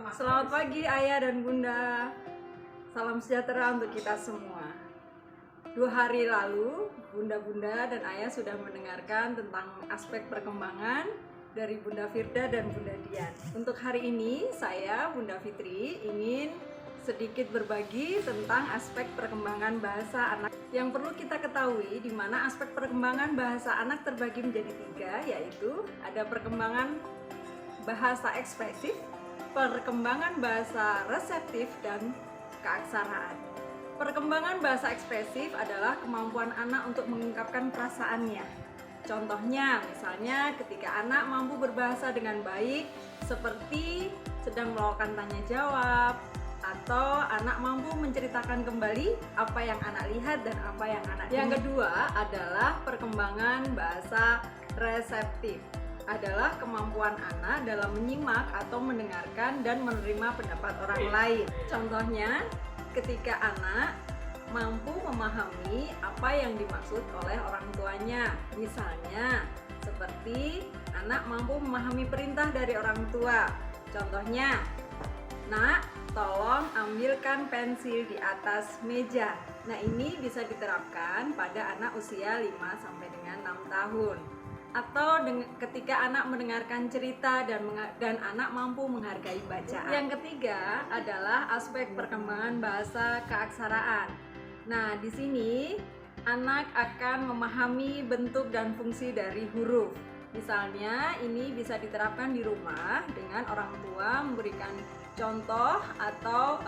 Selamat pagi Ayah dan Bunda. Salam sejahtera untuk kita semua. 2 hari lalu Bunda-bunda dan Ayah sudah mendengarkan tentang aspek perkembangan dari Bunda Firda dan Bunda Dian. Untuk hari ini saya, Bunda Fitri, ingin sedikit berbagi tentang aspek perkembangan bahasa anak. Yang perlu kita ketahui di mana aspek perkembangan bahasa anak terbagi menjadi 3, yaitu ada perkembangan bahasa ekspresif, perkembangan bahasa reseptif, dan keaksaraan. Perkembangan bahasa ekspresif adalah kemampuan anak untuk mengungkapkan perasaannya. Contohnya, misalnya ketika anak mampu berbahasa dengan baik, seperti sedang melakukan tanya jawab, atau anak mampu menceritakan kembali apa yang anak lihat dan apa yang anak dengar. Yang kedua adalah perkembangan bahasa reseptif, adalah kemampuan anak dalam menyimak atau mendengarkan dan menerima pendapat orang lain. Contohnya, ketika anak mampu memahami apa yang dimaksud oleh orang tuanya. Misalnya, seperti anak mampu memahami perintah dari orang tua. Contohnya, "Nak, tolong ambilkan pensil di atas meja." Nah, ini bisa diterapkan pada anak usia 5 sampai dengan 6 tahun. Atau ketika anak mendengarkan cerita dan anak mampu menghargai bacaan. Yang ketiga adalah aspek perkembangan bahasa keaksaraan. Nah, di sini anak akan memahami bentuk dan fungsi dari huruf. Misalnya, ini bisa diterapkan di rumah dengan orang tua memberikan contoh atau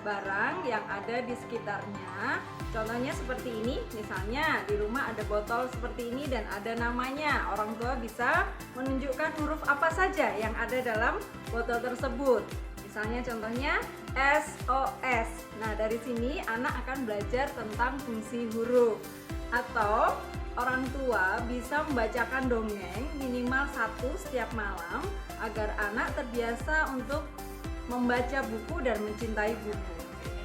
barang yang ada di sekitarnya. Contohnya seperti ini, misalnya di rumah ada botol seperti ini dan ada namanya. Orang tua bisa menunjukkan huruf apa saja yang ada dalam botol tersebut. Misalnya contohnya SOS. Nah, dari sini anak akan belajar tentang fungsi huruf. Atau orang tua bisa membacakan dongeng minimal 1 setiap malam agar anak terbiasa untuk membaca buku dan mencintai buku.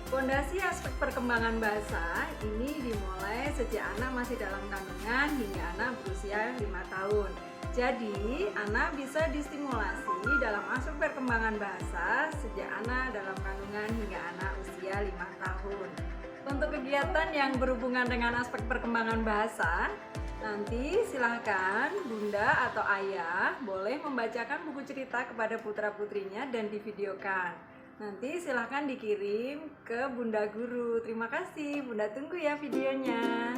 Fondasi aspek perkembangan bahasa ini dimulai sejak anak masih dalam kandungan hingga anak berusia 5 tahun. Jadi, anak bisa distimulasi dalam aspek perkembangan bahasa sejak anak dalam kandungan hingga anak usia 5 tahun. Untuk kegiatan yang berhubungan dengan aspek perkembangan bahasa, nanti silahkan Bunda atau Ayah boleh membacakan buku cerita kepada putra-putrinya dan divideokan. Nanti silahkan dikirim ke Bunda Guru. Terima kasih, Bunda tunggu ya videonya.